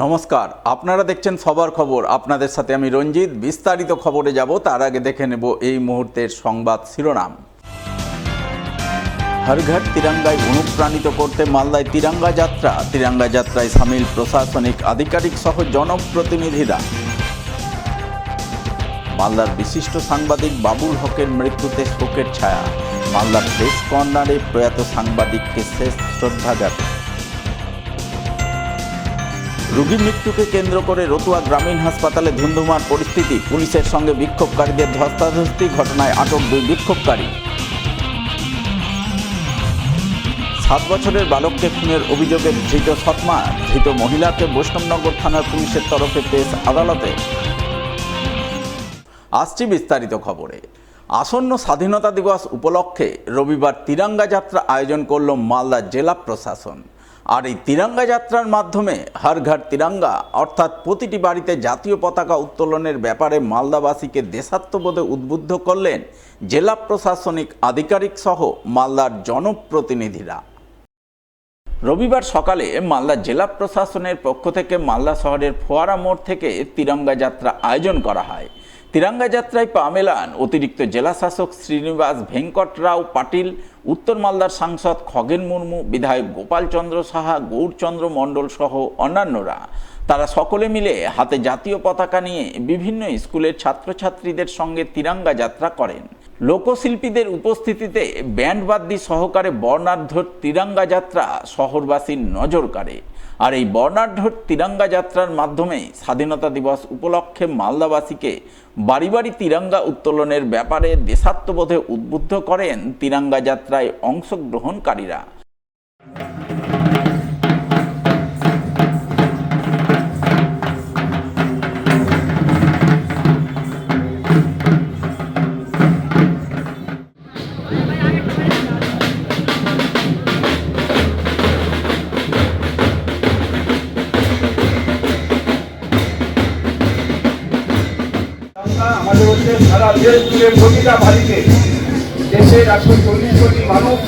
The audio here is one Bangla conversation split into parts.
নমস্কার, আপনারা দেখছেন সবার খবর। আপনাদের সাথে আমি রঞ্জিত। বিস্তারিত খবরে যাব তার আগে দেখে নেব এই মুহূর্তের সংবাদ শিরোনাম। হর ঘর তিরঙ্গায় অনুপ্রাণিত করতে মালদায় তিরঙ্গা যাত্রা। তিরঙ্গা যাত্রায় সামিল প্রশাসনিক আধিকারিক সহ জনপ্রতিনিধিরা। মালদার বিশিষ্ট সাংবাদিক বাবুল হকের মৃত্যুতে শোকের ছায়া। মালদার প্রেস কর্নারে প্রয়াত সাংবাদিককে শেষ শ্রদ্ধা জ্ঞাপন। রোগীর মৃত্যুকে কেন্দ্র করে রতুয়া গ্রামীণ হাসপাতালে ধুন্ধুমার পরিস্থিতি। পুলিশের সঙ্গে বিক্ষোভকারীদের ধস্তাধস্তি, ঘটনায় আটক 2 বিক্ষোভকারী। 7 বছরের বালককে খুনের অভিযোগে ধৃত সৎমা। ধৃত মহিলাকে বৈষ্ণবনগর থানার পুলিশের তরফে পেশ আদালতে। আসছি বিস্তারিত খবরে। আসন্ন স্বাধীনতা দিবস উপলক্ষে রবিবার তিরঙ্গা যাত্রা আয়োজন করল মালদা জেলা প্রশাসন। আর এই তিরঙ্গা যাত্রার মাধ্যমে হর ঘর তিরঙ্গা অর্থাৎ প্রতিটি বাড়িতে জাতীয় পতাকা উত্তোলনের ব্যাপারে মালদাবাসীকে দেশাত্মবোধে উদ্বুদ্ধ করলেন জেলা প্রশাসনিক আধিকারিক সহ মালদার জনপ্রতিনিধিরা। রবিবার সকালে মালদা জেলা প্রশাসনের পক্ষ থেকে মালদা শহরের ফোয়ারা মোড় থেকে তিরঙ্গা যাত্রা আয়োজন করা হয়। তিরঙ্গা যাত্রায় পা মেলান অতিরিক্ত জেলা শাসক শ্রীনিবাস ভেঙ্কটরাও পাটিল, উত্তর মালদার সাংসদ খগেন মুর্মু, বিধায়ক গোপাল চন্দ্র সাহা, গৌরচন্দ্র মণ্ডল সহ অন্যান্যরা। তারা সকলে মিলে হাতে জাতীয় পতাকা নিয়ে বিভিন্ন স্কুলের ছাত্রছাত্রীদের সঙ্গে তিরঙ্গা যাত্রা করেন। লোকশিল্পীদের উপস্থিতিতে ব্যান্ডবাদ্যি সহকারে বর্ণাঢ্য তিরঙ্গা যাত্রা শহরবাসীর নজর কাড়ে। আর এই বর্ণাঢ্য তিরঙ্গা যাত্রার মাধ্যমে স্বাধীনতা দিবস উপলক্ষে মালদাবাসীকে বাড়ি বাড়ি তিরঙ্গা উত্তোলনের ব্যাপারে দেশাত্মবোধে উদ্বুদ্ধ করেন তিরঙ্গা যাত্রায় অংশগ্রহণকারীরা। আমাদের হচ্ছে সারা দেশ জুড়ে প্রতিটা বাড়িতে দেশের 140 কোটি মানুষ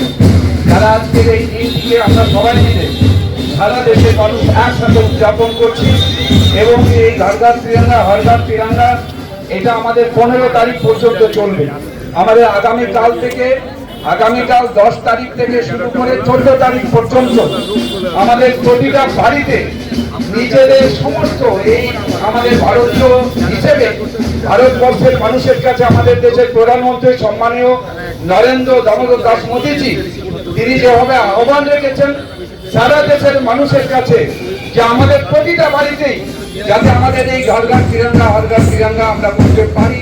যারা আজকের এই দিনটিকে আমরা সবাই মিলে সারা দেশের মানুষ একসাথে উদযাপন করছি। এবং এই হর ঘর তিরঙ্গা হর ঘর তিরঙ্গা এটা আমাদের 15 তারিখ পর্যন্ত চলবে। আমাদের আগামীকাল 10 তারিখ থেকে শুরু করে 14 তারিখ পর্যন্ত আমাদের প্রতিটা বাড়িতে নিজেদের সমস্ত এই আমাদের ভারতীয় হিসেবে ভারতবর্ষের মানুষের কাছে আমাদের দেশের প্রধানমন্ত্রী সম্মানীয় নরেন্দ্র দামোদর দাস মোদীজি তিনি যেভাবে আহ্বান রেখেছেন সারা দেশের মানুষের কাছে যে আমাদের প্রতিটা বাড়িতেই যাতে আমাদের এই হর ঘর তিরঙ্গা আমরা করতে পারি।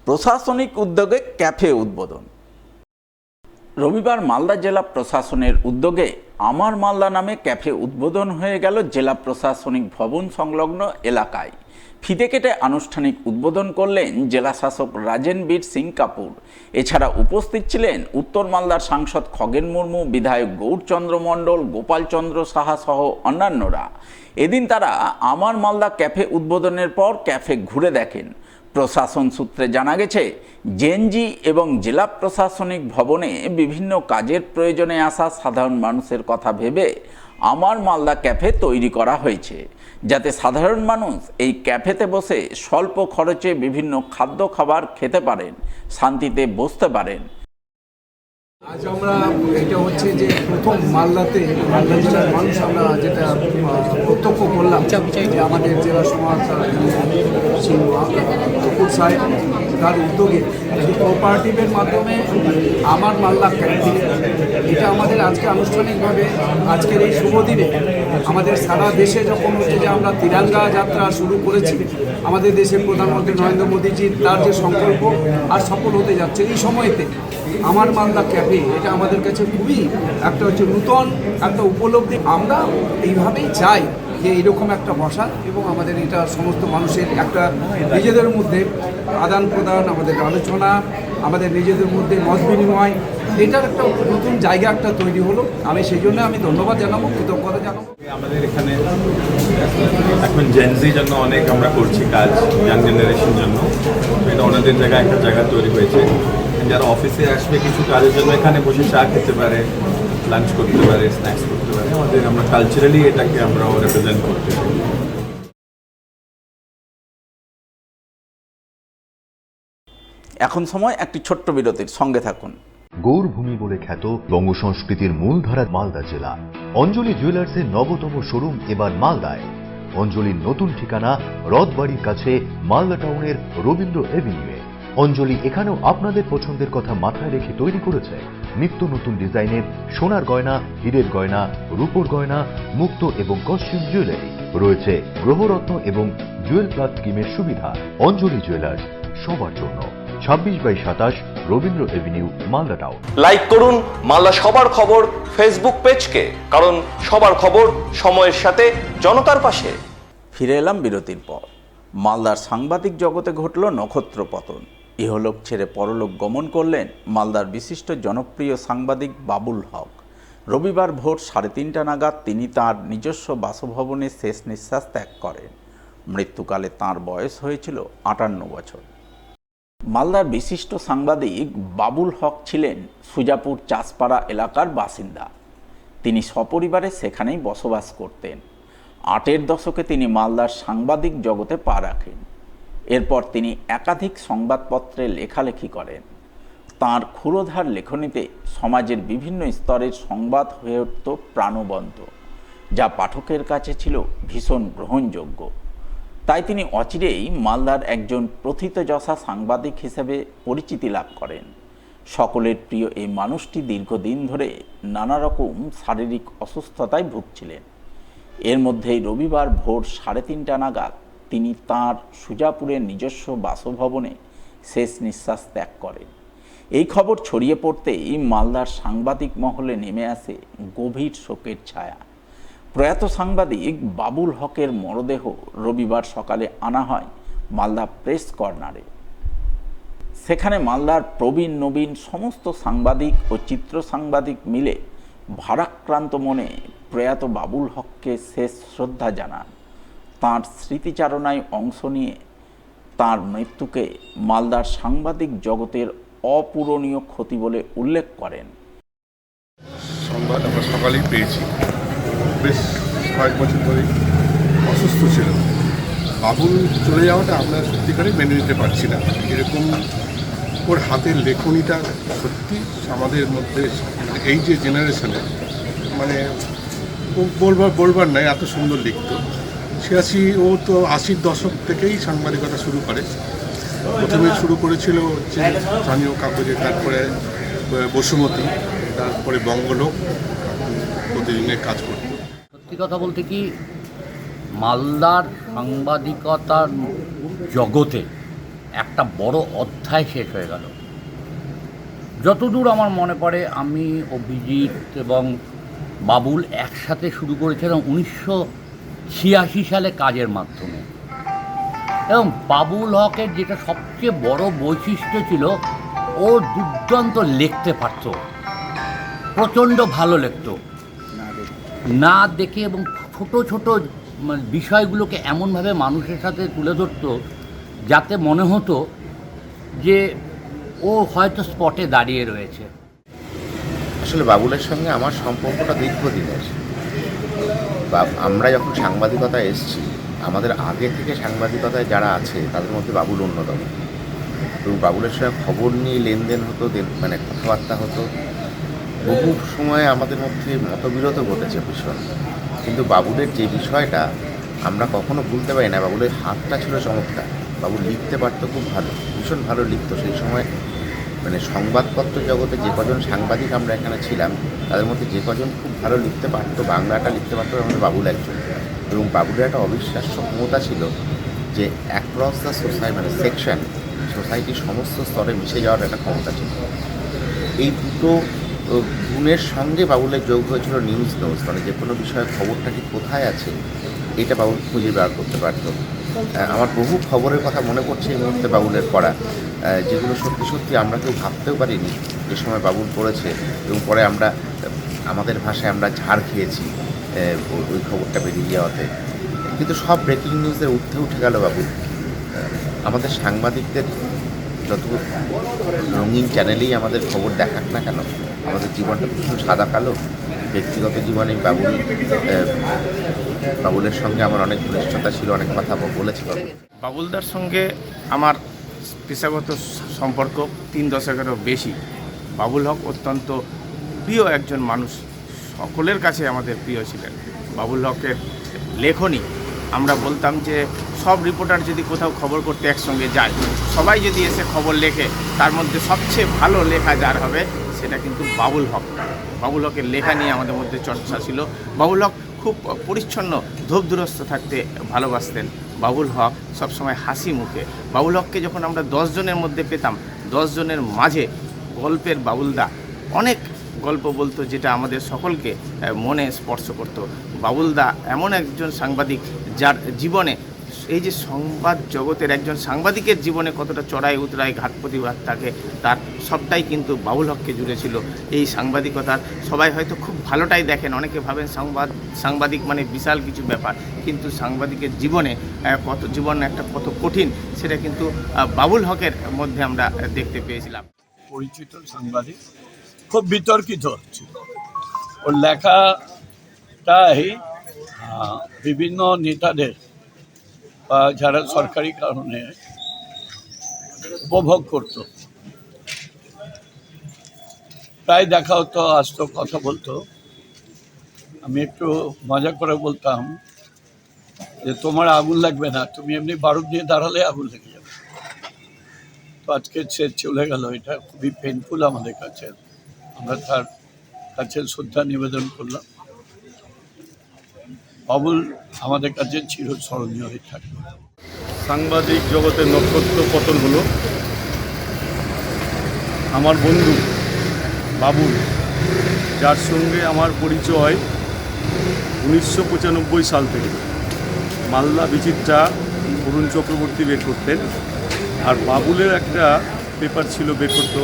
প্রশাসনিক উদ্যোগে ক্যাফে উদ্বোধন। রবিবার মালদা জেলা প্রশাসনের উদ্যোগে আমার মালদা নামে ক্যাফে উদ্বোধন হয়ে গেল জেলা প্রশাসনিক ভবন সংলগ্ন এলাকায়। ফিতে কেটে আনুষ্ঠানিক উদ্বোধন করলেন জেলা শাসক রাজেন বীর সিং কাপুর। এছাড়া উপস্থিত ছিলেন উত্তর মালদার সাংসদ খগেন মুর্মু, বিধায়ক গৌরচন্দ্র মণ্ডল, গোপাল চন্দ্র সাহা সহ অন্যান্যরা। এদিন তারা আমার মালদা ক্যাফে উদ্বোধনের পর ক্যাফে ঘুরে দেখেন। প্রশাসন সূত্রে জানা গেছে, জেএনজি এবং জেলা প্রশাসনিক ভবনে বিভিন্ন কাজের প্রয়োজনে আসা সাধারণ মানুষের কথা ভেবে আমার মালদা ক্যাফে তৈরি করা হয়েছে, যাতে সাধারণ মানুষ এই ক্যাফেতে বসে স্বল্প খরচে বিভিন্ন খাদ্য খাবার খেতে পারেন, শান্তিতে বসতে পারেন। আজ আমরা এটা হচ্ছে যে প্রথম মালদা জেলার মানুষ আমরা যেটা প্রত্যক্ষ করলাম যে আমাদের জেলা সমাজ কপুর সাহেব তার উদ্যোগে এই কোঅপারেটিভের মাধ্যমে আমার মালদা ক্যাফে এটা আমাদের আজকে আনুষ্ঠানিকভাবে আজকের এই শুভ দিনে আমাদের সারা দেশে যখন হচ্ছে যে আমরা তিরঙ্গা যাত্রা শুরু করেছি, আমাদের দেশের প্রধানমন্ত্রী নরেন্দ্র মোদীজির তার যে সংকল্প আর সফল হতে যাচ্ছে এই সময়তে আমার মালদা ক্যাফে এটা আমাদের কাছে খুবই একটা হচ্ছে নূতন একটা উপলব্ধি। আমরা এইভাবেই চাই যে এরকম একটা বসা এবং আমাদের এটা সমস্ত মানুষের একটা নিজেদের মধ্যে আদান প্রদান, আমাদের আলোচনা, আমাদের নিজেদের মধ্যে মত বিনিময়, এটার একটা নতুন জায়গা একটা তৈরি হলো। আমি সেই জন্য আমি ধন্যবাদ জানাবো, কৃতজ্ঞতা জানাবো। আমাদের এখানে এখন জেনজির জন্য অনেক আমরা করছি কাজ, ইয়াং জেনারেশন জন্য। এটা ওনাদের জায়গায় একটা জায়গা তৈরি হয়েছে, যারা অফিসে আসবে কিছু কাজের জন্য এখানে বসে চা খেতে পারে, লাঞ্চ করতে পারে, স্ন্যাক্স করতে পারে। আমরা কালচারালি এটাকে আমরাও রিপ্রেজেন্ট করতে পারি। এখন সময় একটি ছোট্ট বিরতির, সঙ্গে থাকুন। গৌরভূমি বলে খ্যাত বঙ্গ সংস্কৃতির মূলধারা মালদা জেলা। অঞ্জলি জুয়েলার্সের নবতম শোরুম এবার মালদায়। অঞ্জলির নতুন ঠিকানা রথবাড়ির কাছে মালদা টাউনের রবীন্দ্র এভিনিউয়ে। অঞ্জলি এখানেও আপনাদের পছন্দের কথা মাথায় রেখে তৈরি করেছে নিত্য নতুন ডিজাইনের সোনার গয়না, হীরের গয়না, রূপোর গয়না, মুক্ত এবং কস্টিউম জুয়েলারি। রয়েছে গ্রহরত্ন এবং জুয়েল প্লাস স্কিমের সুবিধা। অঞ্জলি জুয়েলার্স, সবার জন্য। 26/27 Rabindra Avenue, Malda town. Like করুন মালদা সবার খবর ফেসবুক পেজকে, কারণ সবার খবর সময়ের সাথে জনতার পাশে। ফিরে এলাম বিরতির পর। মালদার সাংবাদিক জগতে ঘটল নক্ষত্র পতন। ইহলোক ছেড়ে পরলোক গমন করলেন মালদার বিশিষ্ট জনপ্রিয় সাংবাদিক বাবুল হক। রবিবার ভোর 3:30 নাগাদ তিনি তাঁর নিজস্ব বাসভবনে শেষ নিঃশ্বাস ত্যাগ করেন। মৃত্যুকালে তাঁর বয়স হয়েছিল 58 বছর। মালদার বিশিষ্ট সাংবাদিক বাবুল হক ছিলেন সুজাপুর চাষপাড়া এলাকার বাসিন্দা। তিনি সপরিবারে সেখানেই বসবাস করতেন। 8-এর দশকে তিনি মালদার সাংবাদিক জগতে পা রাখেন। এরপর তিনি একাধিক সংবাদপত্রে লেখালেখি করেন। তাঁর ক্ষুরোধার লেখনীতে সমাজের বিভিন্ন স্তরের সংবাদ হয়ে উঠত প্রাণবন্ত, যা পাঠকের কাছে ছিল ভীষণ গ্রহণযোগ্য। তাই তিনি অচিরেই মালদার একজন প্রথিতযশা সাংবাদিক হিসেবে পরিচিতি লাভ করেন। সকলের প্রিয় এই মানুষটি দীর্ঘদিন ধরে নানা রকম শারীরিক অসুস্থতায় ভুগছিলেন। এর মধ্যেই রবিবার ভোর 3:30 নাগাদ তিনি তাঁর সুজাপুরের নিজস্ব বাসভবনে শেষ নিঃশ্বাস ত্যাগ করেন। এই খবর ছড়িয়ে পড়তেই মালদার সাংবাদিক মহলে নেমে আসে গভীর শোকের ছায়া। প্রয়াত সাংবাদিক বাবুল হকের মরদেহ রবিবার সকালে আনা হয় মালদা প্রেস কর্নারে। সেখানে মালদার প্রবীণ নবীন সমস্ত সাংবাদিক ও চিত্র সাংবাদিক মিলে ভারাক্রান্ত মনে প্রয়াত বাবুল হককে শেষ শ্রদ্ধা জানান। তাঁর স্মৃতিচারণায় অংশ নিয়ে তাঁর মৃত্যুকে মালদার সাংবাদিক জগতের অপূরণীয় ক্ষতি বলে উল্লেখ করেন। সংবাদ আমরা সকালেই পেয়েছি। বেশ কয়েক বছর ধরেই অসুস্থ ছিল। বাবুল চলে যাওয়াটা আমরা সত্যিকারই মেনে নিতে পারছি না। এরকম ওর হাতের লেখনীটা সত্যি আমাদের মধ্যে এই যে জেনারেশনে মানে বলবার নাই, এত সুন্দর লিখত। 80 দশক থেকেই সাংবাদিকতা শুরু করে। প্রথমে শুরু করেছিল হচ্ছে স্থানীয় কাগজে, তারপরে বসুমতী, তারপরে বঙ্গলোক, প্রতিদিনের কাজ করত। সত্যি কথা বলতে কি, মালদার সাংবাদিকতার জগতে একটা বড় অধ্যায় শেষ হয়ে গেল। যতদূর আমার মনে পড়ে, আমি অভিজিৎ এবং বাবুল একসাথে শুরু করেছিলাম 1986 সালে কাজের মাধ্যমে। এবং বাবুল হকের যেটা সবচেয়ে বড় বৈশিষ্ট্য ছিল, ও দুর্দান্ত লিখতে পারত, প্রচণ্ড ভালো লিখত না দেখে, এবং ছোট ছোট বিষয়গুলোকে এমনভাবে মানুষের সাথে তুলে ধরত যাতে মনে হতো যে ও হয়তো স্পটে দাঁড়িয়ে রয়েছে। আসলে বাবুলের সঙ্গে আমার সম্পর্কটা দীর্ঘদিনের। আমরা যখন সাংবাদিকতায় এসেছি, আমাদের আগে থেকে সাংবাদিকতায় যারা আছে তাদের মধ্যে বাবুল অন্যতম। এবং বাবুলের সঙ্গে খবর নিয়ে লেনদেন হতো, মানে কথাবার্তা হতো। বহু সময় আমাদের মধ্যে মতবিরোধ ঘটেছে ভীষণ, কিন্তু বাবুলের যে বিষয়টা আমরা কখনো ভুলতে পারি না, বাবুলের হাতটা ছিল চমৎকার। বাবুল লিখতে পারতো খুব ভালো, ভীষণ ভালো লিখতো। সেই সময় মানে সংবাদপত্র জগতে যে কজন সাংবাদিক আমরা এখানে ছিলাম, তাদের মধ্যে যে কজন খুব ভালো লিখতে পারতো, বাংলাটা লিখতে পারতো, আমাদের বাবুল একজন। এবং বাবুলের একটা অবিশ্বাস্য ক্ষমতা ছিল যে অ্যাক্রস দ্য সোসাইটি, মানে সেকশন, সোসাইটির সমস্ত স্তরে মিশে যাওয়ার একটা ক্ষমতা ছিল। এই দুটো গুণের সঙ্গে বাবুলের যোগ হয়েছিল নিউজ নোজ, মানে যে কোনো বিষয়ে খবরটা ঠিক কোথায় আছে এটা বাবুল খুঁজে বার করতে পারত। আমার বহু খবরের কথা মনে পড়ছে এই মুহূর্তে বাবুলের পড়া, যেগুলো সত্যি সত্যি আমরা কেউ ভাবতেও পারিনি যে সময় বাবুল পড়েছে। এবং পরে আমরা আমাদের ভাষায় আমরা ঝাড় খেয়েছি ওই খবরটা বেরিয়ে যাওয়াতে। কিন্তু সব ব্রেকিং নিউজের উঠে গেল বাবুল। আমাদের সাংবাদিকদের যত রঙিন চ্যানেলেই আমাদের খবর দেখাক না কেন, আমাদের জীবনটা ভীষণ সাদা কালো। ব্যক্তিগত জীবনে বাবুলের সঙ্গে আমার অনেক ঘনিষ্ঠতা ছিল, অনেক কথা বলেছি। বাবুলদার সঙ্গে আমার পেশাগত সম্পর্ক 3 দশকেরও বেশি। বাবুল হক অত্যন্ত প্রিয় একজন মানুষ, সকলের কাছে আমাদের প্রিয় ছিলেন। বাবুল হকের লেখনী আমরা বলতাম যে সব রিপোর্টার যদি কোথাও খবর করতে একসঙ্গে যায়, সবাই যদি এসে খবর লেখে, তার মধ্যে সবচেয়ে ভালো লেখা যার হবে সেটা কিন্তু বাবুল হক। বাবুল হকের লেখা নিয়ে আমাদের মধ্যে চর্চা ছিল। বাবুল হক খুব পরিচ্ছন্ন, ধূপধুরস্ত থাকতে ভালোবাসতেন। বাবুল হক সবসময় হাসি মুখে। বাবুল হককে যখন আমরা 10 জনের মধ্যে পেতাম, 10 জনের মাঝে গল্পের বাবুলদা অনেক গল্প বলতো, যেটা আমাদের সকলকে মনে স্পর্শ করত। বাবুলদা এমন একজন সাংবাদিক যার জীবনে এই যে সংবাদ জগতের একজন সাংবাদিকের জীবনে কতটা চড়াই উতরাই ঘাত প্রতিঘাত থাকে, তার সবটাই কিন্তু বাবুল হককে জুড়ে ছিল। এই সাংবাদিকতার সবাই হয়তো খুব ভালোটাই দেখেন, অনেকে ভাবেন সাংবাদিক মানে বিশাল কিছু ব্যাপার, কিন্তু সাংবাদিকের জীবনে কত কঠিন সেটা কিন্তু বাবুল হকের মধ্যে আমরা দেখতে পেয়েছিলাম। পরিচিত সাংবাদিক, খুব বিতর্কিত ছিল। ওর লেখাটাই বিভিন্ন নেতাদের বা যারা সরকারি কারণে উপভোগ করত, প্রায় দেখা হতো, আসতো, কথা বলতো। আমি একটু মজা করে বলতাম যে তোমার আগুন লাগবে না, তুমি এমনি বারুদ নিয়ে দাঁড়ালে আগুন লেগে যাবে। তো আজকে সে চলে গেল, এটা খুবই পেইনফুল আমাদের কাছে। আমরা তার কাছে শ্রদ্ধা নিবেদন করলাম। বাবুল আমাদের কাছে চিরস্মরণীয় হয়ে থাকবে। সাংবাদিক জগতের নক্ষত্র পতন হলো। আমার বন্ধু বাবুল, যার সঙ্গে আমার পরিচয় 1995 সাল থেকে। মালদা বিচিত্রা অরুণ চক্রবর্তী বের করতেন, আর বাবুলের একটা পেপার ছিল বের করতো,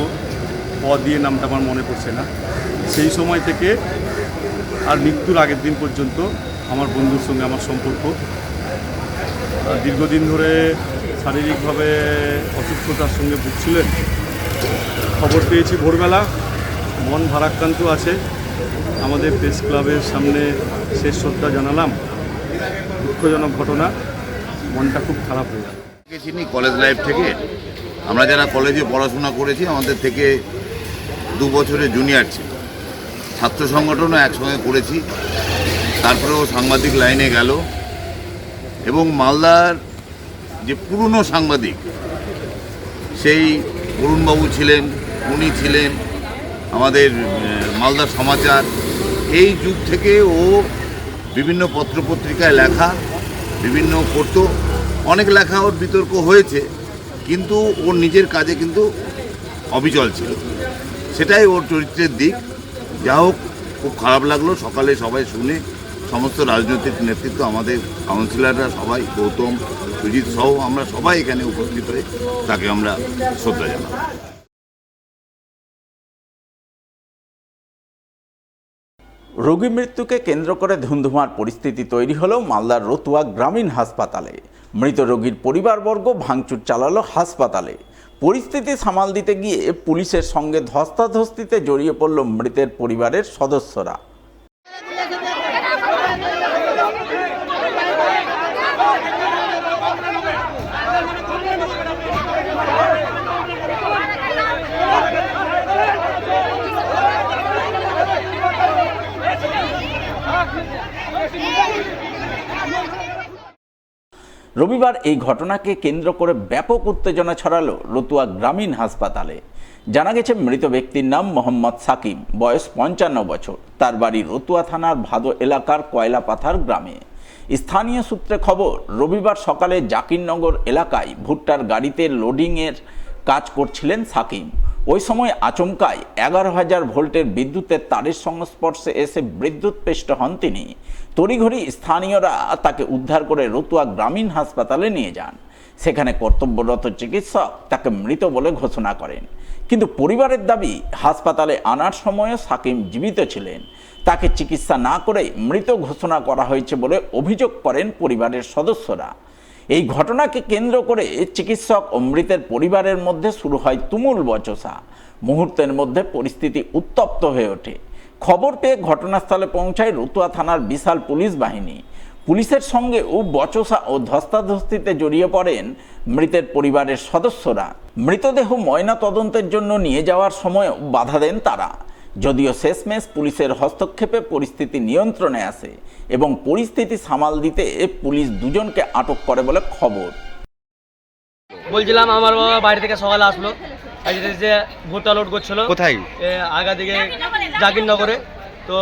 দিয়ে নামটা আমার মনে পড়ছে না। সেই সময় থেকে আর মৃত্যুর আগের দিন পর্যন্ত আমার বন্ধুর সঙ্গে আমার সম্পর্ক। দীর্ঘদিন ধরে শারীরিকভাবে অসুস্থতার সঙ্গে ভুগছিলেন। খবর পেয়েছি ভোরবেলা, মন ভারাক্রান্ত আছে। আমাদের প্রেস ক্লাবের সামনে শেষ শ্রদ্ধা জানালাম। দুঃখজনক ঘটনা, মনটা খুব খারাপ হয়ে গেল। চিনি কলেজ লাইফ থেকে। আমরা যারা কলেজে পড়াশোনা করেছি, আমাদের থেকে 2 বছরের জুনিয়র ছিল। ছাত্র সংগঠনও একসঙ্গে করেছি, তারপরেও সাংবাদিক লাইনে গেল। এবং মালদার যে পুরনো সাংবাদিক, সেই অরুণবাবু ছিলেন, উনি ছিলেন আমাদের মালদার সমাচার। এই যুগ থেকে ও বিভিন্ন পত্রপত্রিকায় লেখা বিভিন্ন করতো, অনেক লেখা ওর বিতর্ক হয়েছে, কিন্তু ওর নিজের কাজে কিন্তু অবিচল ছিল। সেটাই ওর চরিত্রের দিক। যা হোক, খুব খারাপ লাগলো সকালে সবাই শুনে। সমস্ত রাজনৈতিক নেতৃত্ব, আমাদের কাউন্সিলররা সবাই, গৌতম, সুজিত সহ আমরা সবাই এখানে উপস্থিত হয়ে তাকে আমরা শ্রদ্ধা জানাব। রোগী মৃত্যুকে কেন্দ্র করে ধুন্ধুমার পরিস্থিতি তৈরি হলো মালদার রতুয়া গ্রামীণ হাসপাতালে। মৃত রোগীর পরিবারবর্গ ভাঙচুর চালালো হাসপাতালে। পরিস্থিতি সামাল দিতে গিয়ে পুলিশের সঙ্গে ধস্তাধস্তিতে জড়িয়ে পড়ল মৃতের পরিবারের সদস্যরা। রবিবার এই ঘটনাকে কেন্দ্র করে ব্যাপক উত্তেজনা ছড়ালো রতুয়া গ্রামীণ হাসপাতালে। জানা গেছে মৃত ব্যক্তির নাম মোহাম্মদ সাকিব, বয়স 55 বছর। তার বাড়ি রতুয়া থানার ভাদো এলাকার কয়লাপাথার গ্রামে। স্থানীয় সূত্রে খবর, রবিবার সকালে জাকিরনগর এলাকায় ভুট্টার গাড়িতে লোডিংয়ের কাজ করছিলেন সাকিব। ওই সময় আচমকায় 11,000 ভোল্টের বিদ্যুতের তারের সংস্পর্শে এসে বিদ্যুৎস্পৃষ্ট হন তিনি। তড়িঘড়ি স্থানীয়রা তাকে উদ্ধার করে রতুয়া গ্রামীণ হাসপাতালে নিয়ে যান। সেখানে কর্তব্যরত চিকিৎসক তাকে মৃত বলে ঘোষণা করেন, কিন্তু পরিবারের দাবি হাসপাতালে আনার সময়ও সাকিব জীবিত ছিলেন। তাকে চিকিৎসা না করে মৃত ঘোষণা করা হয়েছে বলে অভিযোগ করেন পরিবারের সদস্যরা। এই ঘটনাকে কেন্দ্র করে চিকিৎসক ও মৃতের পরিবারের মধ্যে শুরু হয় তুমুল বচসা। মুহূর্তের মধ্যে পরিস্থিতি উত্তপ্ত হয়ে ওঠে। খবর পেয়ে ঘটনাস্থলে পৌঁছায় রতুয়া থানার বিশাল পুলিশ বাহিনী। পুলিশের সঙ্গেও বচসা ও ধস্তাধস্তিতে জড়িয়ে পড়েন মৃতের পরিবারের সদস্যরা। মৃতদেহ ময়না তদন্তের জন্য নিয়ে যাওয়ার সময়ও বাধা দেন তারা। যদিও শেষমেশ পুলিশের হস্তক্ষেপে পরিস্থিতি নিয়ন্ত্রণে আসে এবং পরিস্থিতি সামাল দিতে পুলিশ দুজনকে আটক করে বলে খবর। বলছিলাম আমার বাবা বাড়ি থেকে সকালে আসলো, যে ভুট্টা লোড করছিল কোথায়, আগা দিকে জাকিরনগরে। তো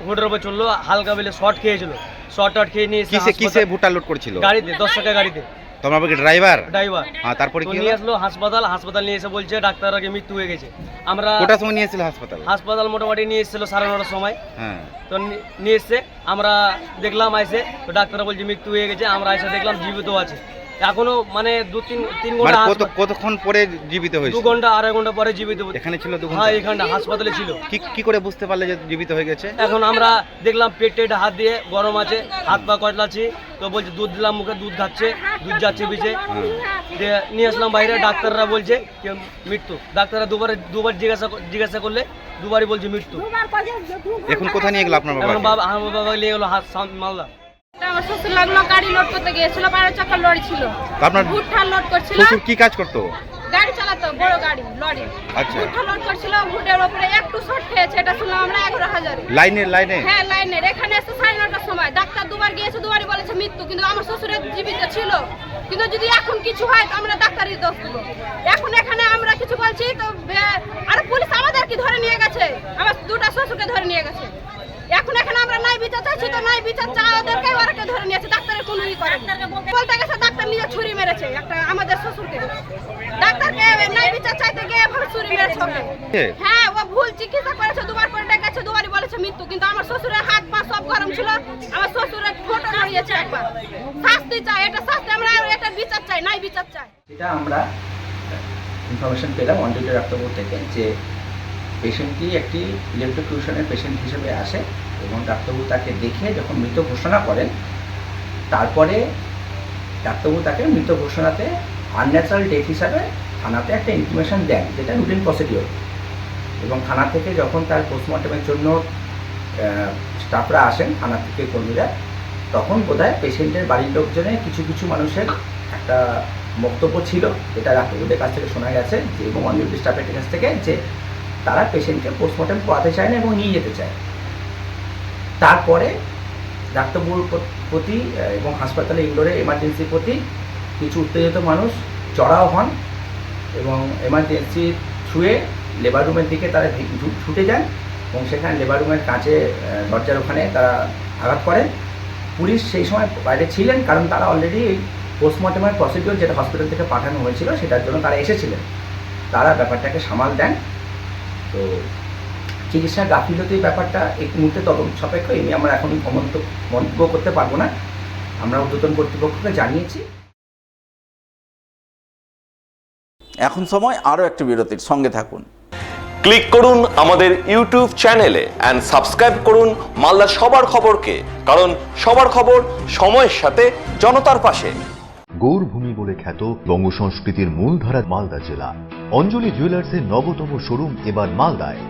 ভুটার উপর চললো, হালকা বেলে শর্ট খেয়েছিল, শর্ট খেয়ে নিয়ে কিসে ভুট্টা লোড করছিল? গাড়িতে, 10 টাকা গাড়িতে। তোমার বাবা কি ড্রাইভার? হ্যাঁ। তারপরে কি নিয়ে আসলো হাসপাতাল নিয়ে এসে বলছে ডাক্তার আগে মৃত্যু হয়ে গেছে। আমরা কোটার সময় নিয়ে এসেছিল হাসপাতাল মোটামুটি নিয়ে এসেছিল 9:30টার সময়। হ্যাঁ। তো নিয়ে এসছে, আমরা দেখলাম আইসে, তো ডাক্তার বলছে মৃত্যু হয়ে গেছে। আমরা এসে দেখলাম জীবিত আছে এখনো, মানে 2-3 ঘন্টা। কতক্ষণ পরে জীবিত হয়েছে? 2 ঘন্টা 2.5 ঘন্টা পরে জীবিত। এখানে ছিল 2 ঘন্টা? হ্যাঁ, এখানটা হাসপাতালে ছিল। কি করে বুঝতে পারলে যে জীবিত হয়ে গেছে? এখন আমরা দেখলাম পেটে হাত দিয়ে গরম আছে, হাত পা কচলাচ্ছি। তো বলছে দুধ দিলাম মুখে, দুধ খাচ্ছে, দুধ যাচ্ছে পিছে। নিয়ে আসলাম বাইরে, ডাক্তাররা বলছে মৃত্যু। ডাক্তাররা দুবার জিজ্ঞাসা করলে দুবারই বলছে মৃত্যু। এখন কোথায় নিয়ে গেল আপনার বাবা? আমার বাবা নিয়ে গেল মালদা। আমার শ্বশুর লাগলো গাড়ি লোড করতে গিয়েছিল, 12 চাকার লরি ছিল। আপনার ভুট্টা লোড করছিল। শ্বশুর কি কাজ করতো? গাড়ি চালাতো, বড় গাড়ি লরি। আচ্ছা। ভুট্টা লোড করছিল, ভুটের উপরে একটু শর্ট খেয়েছে, এটা শুনলাম আমরা 11,000। লাইনে? হ্যাঁ, লাইনের। এখানে এসে 9:30টার সময় ডাক্তার দুবার গিয়েছে, দুবারই বলেছে মৃত্যু। কিন্তু আমার শ্বশুরের জীবিত ছিল। কিন্তু যদি এখন কিছু হয় তো আমরা ডাক্তারই দোষ দেবো। এখন এখানে আমরা কিছু বলছি তো আর পুলিশ আমাদের কি ধরে নিয়ে গেছে, আমার 2টা শ্বশুরকে ধরে নিয়ে গেছে। এখন এখানে আমরা নাই বিচার চাইছি, তো নাই বিচার চাওয়াদেরকে ওরাকে ধরে নিয়েছে। ডাক্তারের কোনো ই করে বলতে গেছে ডাক্তার নিজে ছুরি মেরেছে একটা আমাদের শ্বশুরকে। ডাক্তারকে নাই বিচার চাইতে গিয়ে এভাবে ছুরি মেরেছে ওকে। হ্যাঁ, ও ভুল চিকিৎসা করেছে, দুবার করে ডেকেছে, দুবারই বলেছে মৃত্যু। কিন্তু আমার শ্বশুরের হাত পা সব গরম ছিল, আমার শ্বশুরের ফটো নড়িয়েছে একবার। শাস্তি চাই, এটা শাস্তি, আমরা এটা বিচার চাই, নাই বিচার চাই। এটা আমরা ইনফরমেশন পেলাম অঞ্জলি ডাক্তারবাবু থেকে যে পেশেন্টটি একটি ইলেকট্রোকিউশনের পেশেন্ট হিসেবে আসে এবং ডাক্তারবাবু তাকে দেখে যখন মৃত ঘোষণা করেন, তারপরে ডাক্তারবাবু তাকে মৃত ঘোষণাতে আনন্যাচারাল ডেথ হিসাবে থানাতে একটা ইনফরমেশন দেন, যেটা রুটিন প্রসিডিওর। এবং থানা থেকে যখন তার পোস্টমর্টমের জন্য স্টাফরা আসেন, থানা থেকে কর্মীরা, তখন বোধহয় পেশেন্টের বাড়ির লোকজনের কিছু মানুষের একটা বক্তব্য ছিল, যেটা ডাক্তারবাবুদের কাছ থেকে শোনা গেছে যে এবং অঞ্জলি স্টাফের কাছ থেকে, যে তারা পেশেন্টকে পোস্টমর্টম করাতে চায় না এবং নিয়ে যেতে চায়। তারপরে ডাক্তারবাবুর প্রতি এবং হাসপাতালে ইনডোরে এমার্জেন্সির প্রতি কিছু উত্তেজিত মানুষ চড়াও হন এবং এমার্জেন্সি থ্রুয়ে লেবার রুমের দিকে তারা ছুটে যান এবং সেখানে লেবার রুমের কাঁচে দরজার ওখানে তারা আঘাত করেন। পুলিশ সেই সময় বাইরে ছিলেন, কারণ তারা অলরেডি পোস্টমর্টমের প্রসিডিওর যেটা হসপিটাল থেকে পাঠানো হয়েছিল সেটার জন্য তারা এসেছিলেন। তারা ব্যাপারটাকে সামাল দেন। তো চিকিৎসার গাফিলতির ব্যাপারটা এই মুহূর্তে তদন্ত সাপেক্ষ, এই নিয়ে আমরা এখন মন্তব্য করতে পারবো না। আমরা ঊর্ধ্বতন কর্তৃপক্ষকে জানিয়েছি। এখন সময় আরও একটি বিরতির, সঙ্গে থাকুন। ক্লিক করুন আমাদের ইউটিউব চ্যানেলে এন্ড সাবস্ক্রাইব করুন মালদার সবার খবরকে, কারণ সবার খবর সময়ের সাথে জনতার পাশে। গৌরভূমি বলে খ্যাত বঙ্গ সংস্কৃতির মূলধারা মালদা জেলা। অঞ্জলি জুয়েলার্সের নবতম শোরুম এবার মালদায়।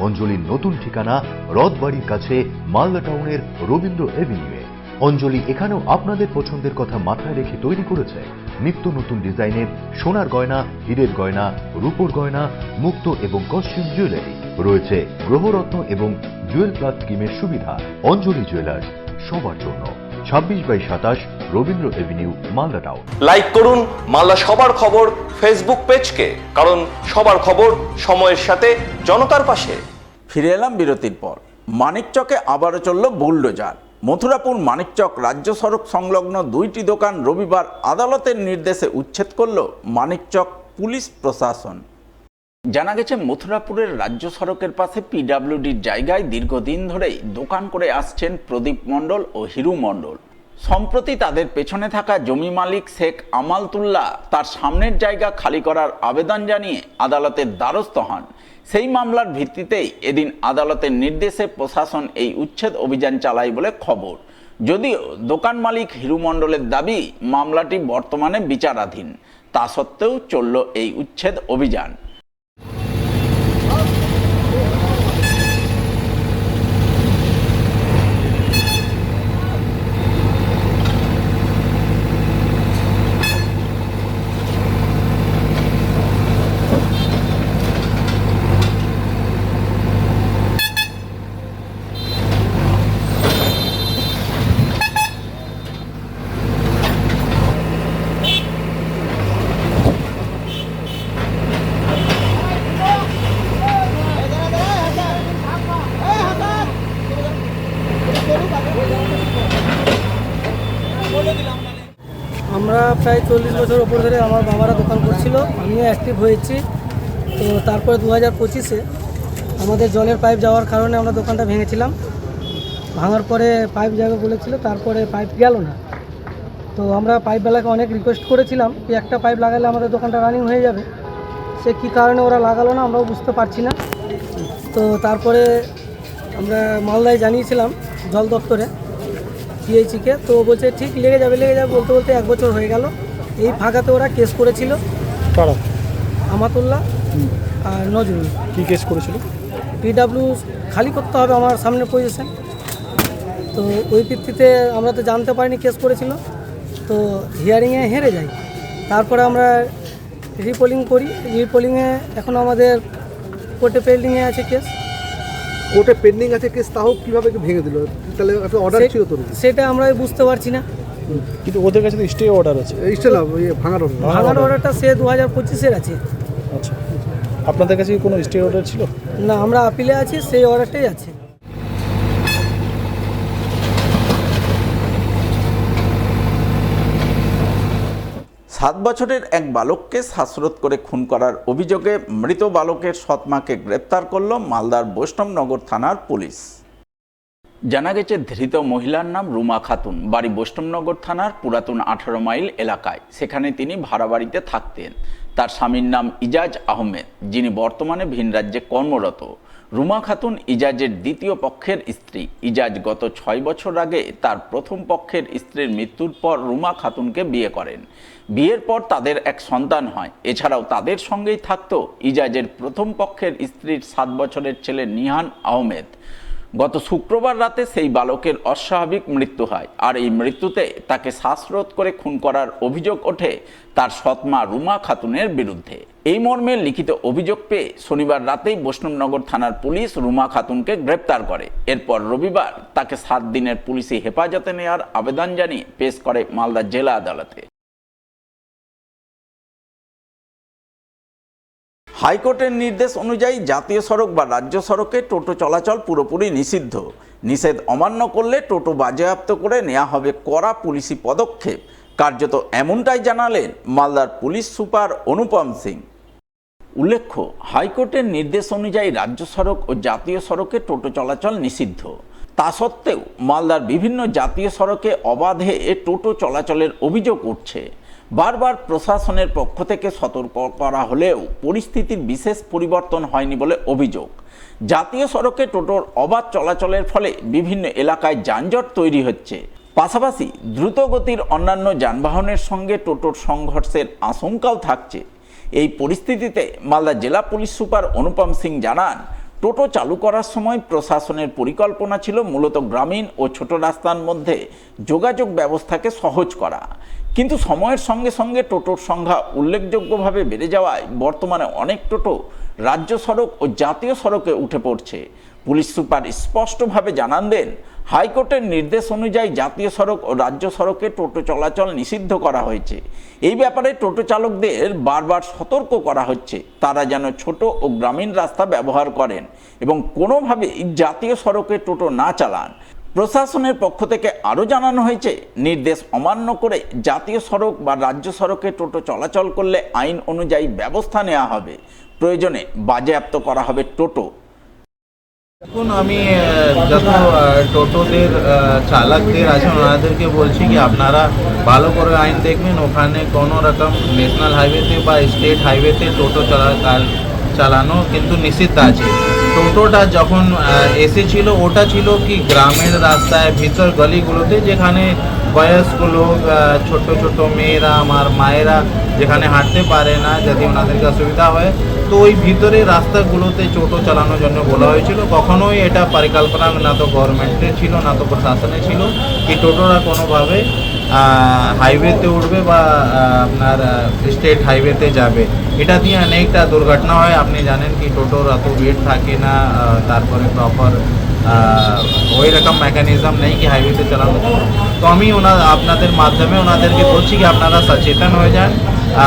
অঞ্জলির নতুন ঠিকানা রথবাড়ির কাছে মালদা টাউনের রবীন্দ্র এভিনিউয়ে। অঞ্জলি এখানেও আপনাদের পছন্দের কথা মাথায় রেখে তৈরি করেছে নিত্য নতুন ডিজাইনের সোনার গয়না, হীরের গয়না, রূপোর গয়না, মুক্ত এবং কস্টিউম জুয়েলারি। রয়েছে গ্রহরত্ন এবং জুয়েল প্লাস স্কিমের সুবিধা। অঞ্জলি জুয়েলার্স, সবার জন্য। 26/27 Rabindra Avenue, Malda town. Like করুন মালদা সবার খবর ফেসবুক পেজকে, কারণ সবার খবর সময়ের সাথে জনতার পাশে। ফিরে এলাম বিরতির পর। মানিকচকে আবারও চলল বুলডোজার। মথুরাপুর মানিকচক রাজ্য সড়ক সংলগ্ন 2টি দোকান রবিবার আদালতের নির্দেশে উচ্ছেদ করল মানিকচক পুলিশ প্রশাসন। জানা গেছে, মথুরাপুরের রাজ্য সড়কের পাশে পিডব্লিউডির জায়গায় দীর্ঘদিন ধরেই দোকান করে আসছেন প্রদীপ মণ্ডল ও হিরু মণ্ডল। সম্প্রতি তাদের পেছনে থাকা জমি মালিক শেখ আমালতুল্লাহ তার সামনের জায়গা খালি করার আবেদন জানিয়ে আদালতের দ্বারস্থ হন। সেই মামলার ভিত্তিতেই এদিন আদালতের নির্দেশে প্রশাসন এই উচ্ছেদ অভিযান চালায় বলে খবর। যদিও দোকান মালিক হিরু মণ্ডলের দাবি মামলাটি বর্তমানে বিচারাধীন, তা সত্ত্বেও চলল এই উচ্ছেদ অভিযান। আমরা প্রায় 40 বছর ওপর ধরে আমার বাবারা দোকান করছিল, আমিও অ্যাক্টিভ হয়েছি। তো তারপরে 2025-এ আমাদের জলের পাইপ যাওয়ার কারণে আমরা দোকানটা ভেঙেছিলাম। ভাঙার পরে পাইপ যাবে বলেছিল, তারপরে পাইপ গেল না। তো আমরা পাইপওয়ালাকে অনেক রিকোয়েস্ট করেছিলাম যে একটা পাইপ লাগালে আমাদের দোকানটা রানিং হয়ে যাবে। সে কী কারণে ওরা লাগালো না আমরাও বুঝতে পারছি না। তো তারপরে আমরা মালদায় জানিয়েছিলাম জল দপ্তরে, পিএইচিকে। তো বলছে ঠিক লেগে যাবে বলতে বলতে 1 বছর হয়ে গেল। এই ফাঁকাতে ওরা কেস করেছিল, আমাতুল্লাহ আর নজরুল। কী কেস করেছিল? পিডাব্লিউ খালি করতে হবে আমার সামনে পজিশন। তো ওই ভিত্তিতে আমরা তো জানতে পারিনি কেস করেছিল। তো হিয়ারিংয়ে হেরে যাই। তারপরে আমরা রিপোলিং করি। রিপোলিংয়ে এখন আমাদের কোর্টে পেন্ডিংয়ে আছে কেস। কোর্টে পেন্ডিং আছে কেস, তাও কীভাবে ভেঙে দিল? তাহলে একটা অর্ডার ছিল তো? সেটা আমরা বুঝতে পারছি না। কিন্তু ওদের কাছে তো স্টে অর্ডার আছে। স্টে না, ভাঙার অর্ডার। ভাঙার অর্ডারটা সে 2025-এর আছে। আচ্ছা, আপনাদের কাছে কোনো স্টে অর্ডার ছিল না? আমরা আপিলে আছি, সেই অর্ডারটাই আছে। 7 বছরের এক বালককে শ্বাসরোধ করে খুন করার অভিযোগে মৃত বালকের সৎমাকে গ্রেপ্তার করল মালদার বৈষ্ণবনগর থানার পুলিশ। জানা গেছে ধৃত মহিলার নাম রুমা খাতুন, বাড়ি বৈষ্ণবনগর থানার পুরাতন 18 মাইল এলাকায়। সেখানে তিনি ভাড়া বাড়িতে থাকতেন। তার স্বামীর নাম ইজাজ আহমেদ, যিনি বর্তমানে ভিন রাজ্যে কর্মরত। রুমা খাতুন ইজাজের দ্বিতীয় পক্ষের স্ত্রী। ইজাজ গত 6 বছর আগে তার প্রথম পক্ষের স্ত্রীর মৃত্যুর পর রুমা খাতুনকে বিয়ে করেন। বিয়ের পর তাদের এক সন্তান হয়। এছাড়াও তাদের সঙ্গেই থাকত ইজাজের প্রথম পক্ষের স্ত্রীর 7 বছরের ছেলে নিহান আহমেদ। গত শুক্রবার রাতে সেই বালকের অস্বাভাবিক মৃত্যু হয়, আর এই মৃত্যুতে তাকে শ্বাসরোধ করে খুন করার অভিযোগ ওঠে তার সৎমা রুমা খাতুনের বিরুদ্ধে। এই মর্মে লিখিত অভিযোগ পেয়ে শনিবার রাতেই বৈষ্ণবনগর থানার পুলিশ রুমা খাতুনকে গ্রেপ্তার করে। এরপর রবিবার তাকে 7 দিনের পুলিশি হেফাজতে নেওয়ার আবেদন জানিয়ে পেশ করে মালদা জেলা আদালতে। হাইকোর্টের নির্দেশ অনুযায়ী জাতীয় সড়ক বা রাজ্য সড়কে টোটো চলাচল পুরোপুরি নিষিদ্ধ। নিষেধ অমান্য করলে টোটো বাজেয়াপ্ত করে নেওয়া হবে কড়া পুলিশি পদক্ষেপ। কার্যত এমনটাই জানালেন মালদার পুলিশ সুপার অনুপম সিং। উল্লেখ্য, হাইকোর্টের নির্দেশ অনুযায়ী রাজ্য সড়ক ও জাতীয় সড়কে টোটো চলাচল নিষিদ্ধ। তা সত্ত্বেও মালদার বিভিন্ন জাতীয় সড়কে অবাধে টোটো চলাচলের অভিযোগ উঠছে। বারবার প্রশাসনের পক্ষ থেকে সতর্ক করা হলেও পরিস্থিতির বিশেষ পরিবর্তন হয়নি বলে অভিযোগ। জাতীয় সড়কে টোটোর অবাধ চলাচলের ফলে বিভিন্ন এলাকায় যানজট তৈরি হচ্ছে। পাশাপাশি দ্রুতগতির অন্যান্য যানবাহনের সঙ্গে টোটোর সংঘর্ষের আশঙ্কাও থাকছে। এই পরিস্থিতিতে মালদা জেলা পুলিশ সুপার অনুপম সিং জানান, টোটো চালু করার সময় প্রশাসনের পরিকল্পনা ছিল মূলত গ্রামীণ ও ছোট রাস্তার মধ্যে যোগাযোগ ব্যবস্থাকে সহজ করা। কিন্তু সময়ের সঙ্গে সঙ্গে টোটোর সংখ্যা উল্লেখযোগ্যভাবে বেড়ে যাওয়ায় বর্তমানে অনেক টোটো রাজ্য সড়ক ও জাতীয় সড়কে উঠে পড়ছে। পুলিশ সুপার স্পষ্টভাবে জানান দেন, হাইকোর্টের নির্দেশ অনুযায়ী জাতীয় সড়ক ও রাজ্য সড়কে টোটো চলাচল নিষিদ্ধ করা হয়েছে। এই ব্যাপারে টোটো চালকদের বারবার সতর্ক করা হচ্ছে, তারা যেন ছোট ও গ্রামীণ রাস্তা ব্যবহার করেন এবং কোনোভাবেই জাতীয় সড়কে টোটো না চালান। প্রশাসনের পক্ষ থেকে আরও জানানো হয়েছে, নির্দেশ অমান্য করে জাতীয় সড়ক বা রাজ্য সড়কে টোটো চলাচল করলে আইন অনুযায়ী ব্যবস্থা নেওয়া হবে। প্রয়োজনে বাজেয়াপ্ত করা হবে টোটো। এখন আমি যত টোটোদের চালকদের আছেন ওনাদেরকে বলছি কি আপনারা ভালো করে আইন দেখবেন। ওখানে কোনো রকম ন্যাশনাল হাইওয়েতে বা স্টেট হাইওয়েতে টোটো চালানো কিন্তু নিষিদ্ধ আছে। টোটোটা যখন এসেছিল ওটা ছিল কি গ্রামের রাস্তায় ভিতর গলিগুলোতে, যেখানে বয়স্ক লোক, ছোট ছোট মেয়েরা, আমার মায়েরা যেখানে হাঁটতে পারে না, যদি ওনাদেরকে অসুবিধা হয়, তো ওই ভিতরে রাস্তাগুলোতে টোটো চালানোর জন্য বলা হয়েছিল। কখনোই এটা পরিকল্পনা না তো গভর্নমেন্টের ছিল না তো প্রশাসনের ছিল কি টোটোরা কোনোভাবে হাইওয়েতে উঠবে বা আপনার স্টেট হাইওয়েতে যাবে। এটা দিয়ে অনেকটা দুর্ঘটনা হয়। আপনি জানেন কি টোটোর এত ওয়েট থাকে না, তারপরে প্রপার ওই রকম মেকানিজম নেই কি হাইওয়েতে চালানো। তো আমি আপনাদের মাধ্যমে ওনাদেরকে বলছি কি আপনারা সচেতন হয়ে যান,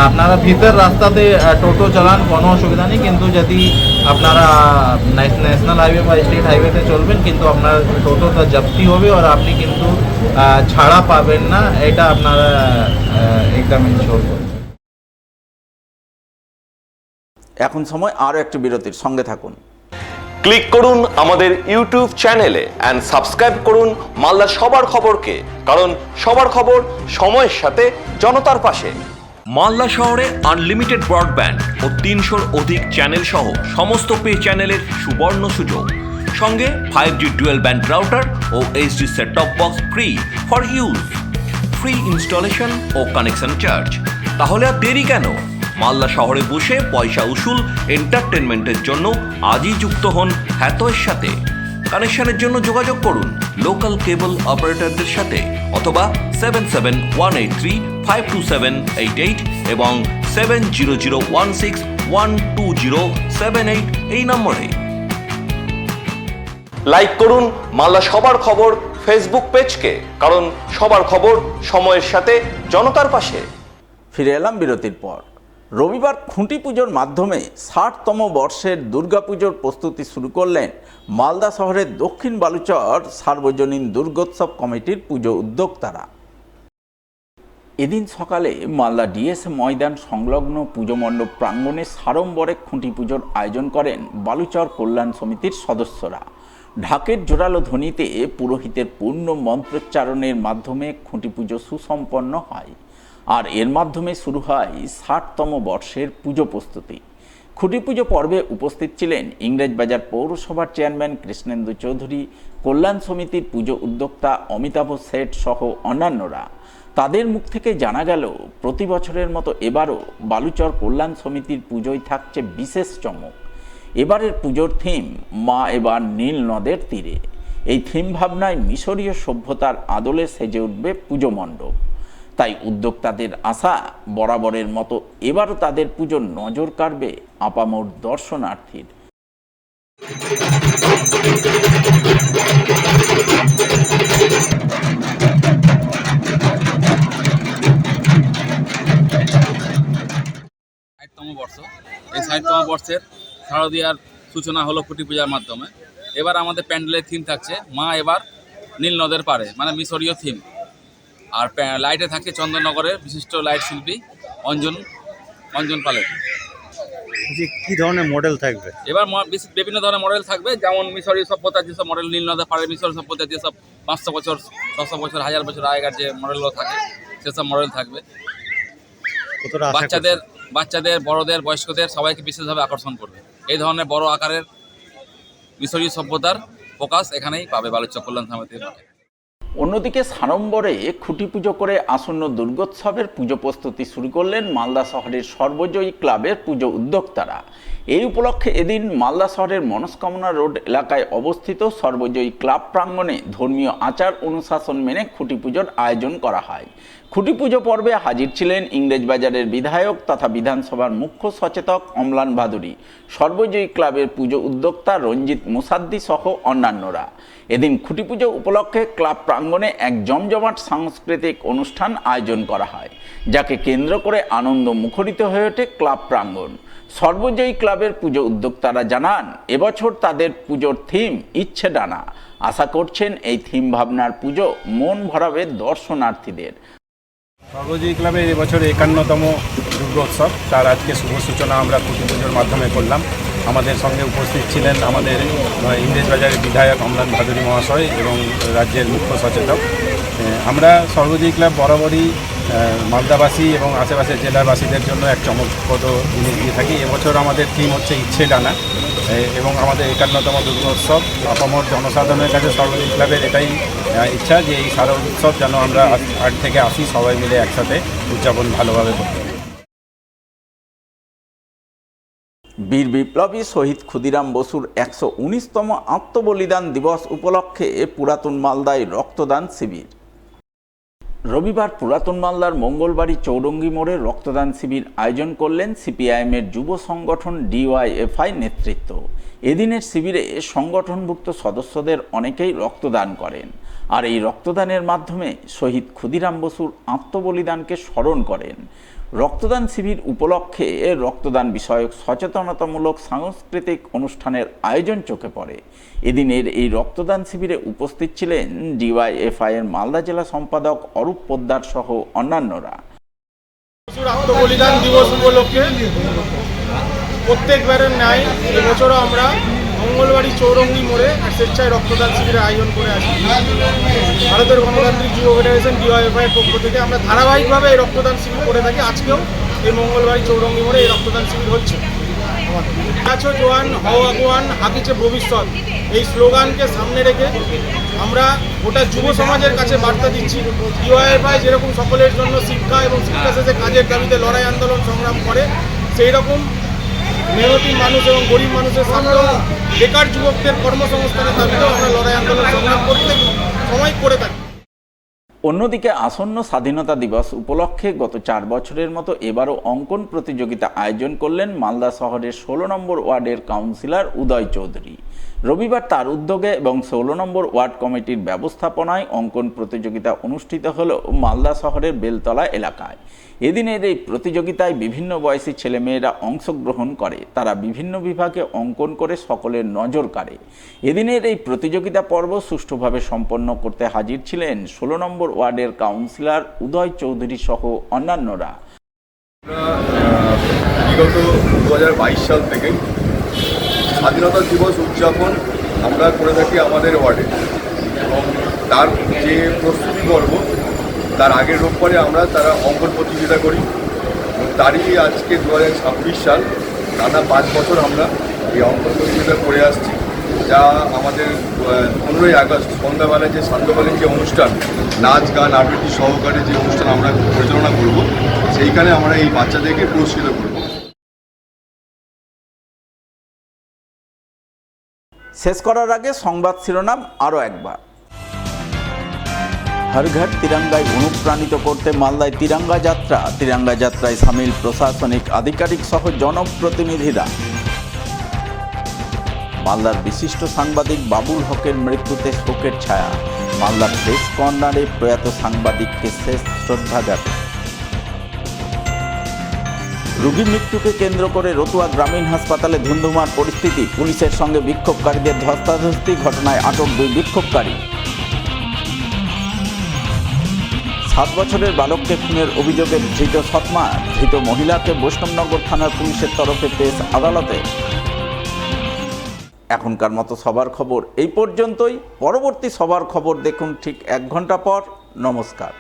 আপনারা ভিতর রাস্তাতে টোটো চালান, কোনো অসুবিধা নেই। কিন্তু যদি আপনারা ন্যাশনাল হাইওয়ে বা স্টেট হাইওয়েতে চলবেন কিন্তু আপনার টোটোটা জব্দি হবে আর আপনি কিন্তু ছাড়া পাবেন না, এটা আপনারা एकदम इंश्योर করছে। এখন সময় আরও একটি বিরতির সঙ্গে থাকুন। ক্লিক করুন আমাদের ইউটিউব চ্যানেলে এন্ড সাবস্ক্রাইব করুন মালদার সবার খবরকে, কারণ সবার খবর সময়ের সাথে জনতার পাশে। মালদা শহরে আনলিমিটেড ব্রডব্যান্ড ও ৩০০-র অধিক চ্যানেল সহ সমস্ত পে চ্যানেলের সুবর্ণ সুযোগ, সঙ্গে 5G ডুয়েল ব্যান্ড রাউটার ও HD set top box free for use, free installation ও কানেকশন চার্জ। তাহলে আর দেরি কেন? মালদা শহরে বসে পয়সা উসুল এন্টারটেনমেন্টের জন্য আজই যুক্ত হন হ্যাথওয়ের সাথে। কানেকশনের জন্য যোগাযোগ করুন লোকাল কেবল অপারেটরদের সাথে অথবা 7718352788 এবং 7001612078 এই নম্বরে। লাইক করুন মালদা সবার খবর ফেসবুক পেজকে, কারণ সবার খবর সময়ের সাথে জনতার পাশে। ফিরে এলাম বিরতির পর। রবিবার খুঁটি পুজোর মাধ্যমে ৬০তম বর্ষের দুর্গাপুজোর প্রস্তুতি শুরু করলেন মালদা শহরের দক্ষিণ বালুচর সার্বজনীন দুর্গোৎসব কমিটির পুজো উদ্যোক্তারা। এদিন সকালে মালদা ডিএস ময়দান সংলগ্ন পুজো মণ্ডপ প্রাঙ্গণে সাড়ম্বরে খুঁটি পুজোর আয়োজন করেন বালুচর কল্যাণ সমিতির সদস্যরা। ঢাকের জোরালো ধ্বনিতে পুরোহিতের পূর্ণ মন্ত্রোচ্চারণের মাধ্যমে খুঁটি পুজো সুসম্পন্ন হয়, আর এর মাধ্যমে শুরু হয় ৬০তম বর্ষের পুজো প্রস্তুতি। খুঁটি পুজো পর্বে উপস্থিত ছিলেন ইংরেজবাজার পৌরসভার চেয়ারম্যান কৃষ্ণেন্দু চৌধুরী, কল্যাণ সমিতির পুজো উদ্যোক্তা অমিতাভ শেঠ সহ অন্যান্যরা। তাদের মুখ থেকে জানা গেল প্রতি বছরের মতো এবারও বালুচর কল্যাণ সমিতির পুজোয় থাকছে বিশেষ চমক। এবারের পুজোর থিম মা এবার নীল নদের তীরে। এই থিম ভাবনায় মিশরীয় সভ্যতার আদলে সেজে উঠবে পুজো মণ্ডপ। তাই উদ্যোক্তাদের আশা বরাবরের মতো এবারও তাদের পুজোর নজর কাড়বে আপামর দর্শনার্থীর। এই ৬০তম বর্ষের শারদীয়ার সূচনা হলো খুঁটি পূজার মাধ্যমে। এবার আমাদের প্যান্ডেলের থিম থাকছে মা এবার নীল নদের পারে, মানে মিশরীয় থিম। আর লাইটে থাকে চন্দননগরের বিশিষ্ট লাইট শিল্পী অঞ্জন পালের। কি ধরনের মডেল থাকবে এবার? বিভিন্ন ধরনের মডেল থাকবে, যেমন মিশরীয় সভ্যতার যেসব মডেল নীল নদের পারে, মিশরীয় সভ্যতার যেসব ৫০০ বছর ৬০০ বছর ১০০০ বছর আগেকার যে মডেলগুলো থাকে সেসব মডেল থাকবে। বাচ্চাদের বড়দের বয়স্কদের সবাইকে বিশেষভাবে আকর্ষণ করবে। এই ধরনের বড় আকারের মিশরীয় সভ্যতার প্রকাশ এখানেই পাবে বালুচর কল্যাণ সমিতির মাঠে। অন্যদিকে সাড়ম্বরে খুঁটি পুজো করে আসন্ন দুর্গোৎসবের পুজো প্রস্তুতি শুরু করলেন মালদা শহরের সর্বজয়ী ক্লাবের পুজো উদ্যোক্তারা। এই উপলক্ষে এদিন মালদা শহরের মনস্কামনা রোড এলাকায় অবস্থিত সর্বজয়ী ক্লাব প্রাঙ্গণে ধর্মীয় আচার অনুশাসন মেনে খুঁটি পুজোর আয়োজন করা হয়। খুঁটি পুজো পর্বে হাজির ছিলেন ইংরেজবাজারের বিধায়ক তথা বিধানসভার মুখ্য সচেতক অম্লান ভাদুরী, সর্বজয়ী ক্লাবের পুজো উদ্যোক্তা রঞ্জিত মুসাদ্দি সহ অন্যান্যরা। এদিন খুঁটি পুজো উপলক্ষে ক্লাব প্রাঙ্গণে এক জমজমাট সাংস্কৃতিক অনুষ্ঠান আয়োজন করা হয়, যাকে কেন্দ্র করে আনন্দ মুখরিত হয়ে ওঠে ক্লাব প্রাঙ্গণ। সর্বজয়ী ক্লাবের পুজো উদ্যোক্তারা জানান, এবছর তাদের পুজোর থিম ইচ্ছে ডানা। আশা করছেন এই থিম ভাবনার পুজো মন ভরাবে দর্শনার্থীদের। সর্বজয়ী ক্লাবের এবছর ৫১তম দুর্গোৎসব, তার আজকে শুভ সূচনা আমরা খুঁটি পুজোর মাধ্যমে করলাম। আমাদের সঙ্গে উপস্থিত ছিলেন আমাদের ইংরেজবাজারের বিধায়ক অম্লান ভাদুরী মহাশয় এবং রাজ্যের মুখ্য সচেতক। আমরা সর্বজয়ী ক্লাব বরাবরই মালদাবাসী এবং আশেপাশের জেলাবাসীদের জন্য এক চমকপ্রদ জিনিস দিয়ে থাকি। এবছর আমাদের থিম হচ্ছে ইচ্ছে ডানা এবং আমাদের ৫১তম দুর্গোৎসব। আপামর জনসাধারণের কাছে সর্বজয়ী ক্লাবের এটাই ইচ্ছা যে এই শারদ উৎসব যেন আমরা ৮ থেকে আসি সবাই মিলে একসাথে উদযাপন ভালোভাবে করতে। বীর বিপ্লবী শহীদ ক্ষুদিরাম বসুর ১১৯তম আত্মবলিদান দিবস উপলক্ষে পুরাতন মালদায় রক্তদান শিবির। রবিবার পুরাতন মালদার মঙ্গলবাড়ি চৌরঙ্গি মোড়ে রক্তদান শিবির আয়োজন করলেন সিপিআইএমের যুব সংগঠন ডিওয়াইএফআই নেতৃত্ব। এদিনের শিবিরে সংগঠনভুক্ত সদস্যদের অনেকেই রক্তদান করেন, আর এই রক্তদানের মাধ্যমে শহীদ ক্ষুদিরাম বসুর আত্মবলিদানকে স্মরণ করেন। রক্তদান শিবির উপলক্ষে রক্তদান বিষয়ক সচেতনতামূলক সাংস্কৃতিক অনুষ্ঠানের আয়োজন চোখে পড়ে। এদিনের এই রক্তদান শিবিরে উপস্থিত ছিলেন ডিওয়াইএফআই এর মালদা জেলা সম্পাদক অরূপ পোদ্দার সহ অন্যান্যরা। আত্মবলিদান দিবস উপলক্ষে প্রত্যেকবারের ন্যায় এবছরও আমরা মঙ্গলবাড়ি চৌরঙ্গি মোড়ে স্বেচ্ছায় রক্তদান শিবিরের আয়োজন করে আসি। ভারতের গণতান্ত্রিক যুব ফেডারেশন ডিওয়াইএফআই এর পক্ষ থেকে আমরা ধারাবাহিকভাবে এই রক্তদান শিবির করে থাকি। আজকেও এই মঙ্গলবাড়ি চৌরঙ্গি মোড়ে এই রক্তদান শিবির হচ্ছে। আছো জোয়ান হও আগুয়ান হাকিছে ভবিষ্যৎ, এই স্লোগানকে সামনে রেখে আমরা গোটা যুব সমাজের কাছে বার্তা দিচ্ছি, ডিওয়াইএফআই যেরকম সকলের জন্য শিক্ষা এবং শিক্ষা শেষে কাজের দাবিতে লড়াই আন্দোলন সংগ্রাম করে, সেই রকম মেহনতি মানুষ এবং গরিব মানুষের সামনে বেকার যুবকদের কর্মসংস্থানের দাবিতেও আমরা লড়াই আন্দোলন সংগ্রাম করতে সময় করে থাকি। অন্যদিকে আসন্ন স্বাধীনতা দিবস উপলক্ষে গত 4 বছরের মতো এবারও অঙ্কন প্রতিযোগিতা আয়োজন করলেন মালদা শহরের 16 নম্বর ওয়ার্ডের কাউন্সিলর উদয় চৌধুরী। রবিবার তার উদ্যোগে এবং 16 নম্বর ওয়ার্ড কমিটির ব্যবস্থাপনায় অঙ্কন প্রতিযোগিতা অনুষ্ঠিত হল মালদা শহরের বেলতলা এলাকায়। এদিনের এই প্রতিযোগিতায় বিভিন্ন বয়সী ছেলেমেয়েরা অংশগ্রহণ করে। তারা বিভিন্ন বিভাগে অঙ্কন করে সকলের নজর কাড়ে। এদিনের এই প্রতিযোগিতা পর্ব সুষ্ঠুভাবে সম্পন্ন করতে হাজির ছিলেন 16 নম্বর ওয়ার্ডের কাউন্সিলর উদয় চৌধুরী সহ অন্যান্যরা। বিগত 2022 সাল থেকে স্বাধীনতা দিবস উদযাপন আমরা করে থাকি আমাদের ওয়ার্ডে, এবং তার যে প্রস্তুতি পর্ব তার আগের রোববারে আমরা তারা অঙ্কন প্রতিযোগিতা করি। তারই আজকে 2026 সাল, টানা 5 বছর আমরা এই অঙ্কন প্রতিযোগিতা করে আসছি, যা আমাদের 15ই আগস্ট সন্ধ্যাবেলায় যে সান্ধ্যকালীন যে অনুষ্ঠান, নাচ গান আবৃত্তি সহকারে যে অনুষ্ঠান আমরা পরিচালনা করব, সেইখানে আমরা এই বাচ্চাদেরকে পুরস্কৃত করব। শেষ করার আগে সংবাদ শিরোনাম আরও একবার। হর ঘর তিরঙ্গায় অনুপ্রাণিত করতে মালদায় তিরঙ্গা যাত্রা। তিরঙ্গা যাত্রায় সামিল প্রশাসনিক আধিকারিক সহ জনপ্রতিনিধিরা। মালদার বিশিষ্ট সাংবাদিক বাবুল হকের মৃত্যুতে শোকের ছায়া। মালদার প্রেস কর্নারে প্রয়াত সাংবাদিককে শেষ শ্রদ্ধা জ্ঞাপন। রোগীর মৃত্যুকে কেন্দ্র করে রতুয়া গ্রামীণ হাসপাতালে ধুন্ধুমার পরিস্থিতি। পুলিশের সঙ্গে বিক্ষোভকারীদের ধস্তাধস্তি, ঘটনায় আটক 2 বিক্ষোভকারী। 7 বছরের বালককে খুনের অভিযোগে ধৃত সৎমা। ধৃত মহিলাকে বৈষ্ণবনগর থানার পুলিশের তরফে পেশ আদালতে। এখনকার মতো সবার খবর এই পর্যন্তই। পরবর্তী সবার খবর দেখুন ঠিক 1 ঘন্টা পর। নমস্কার।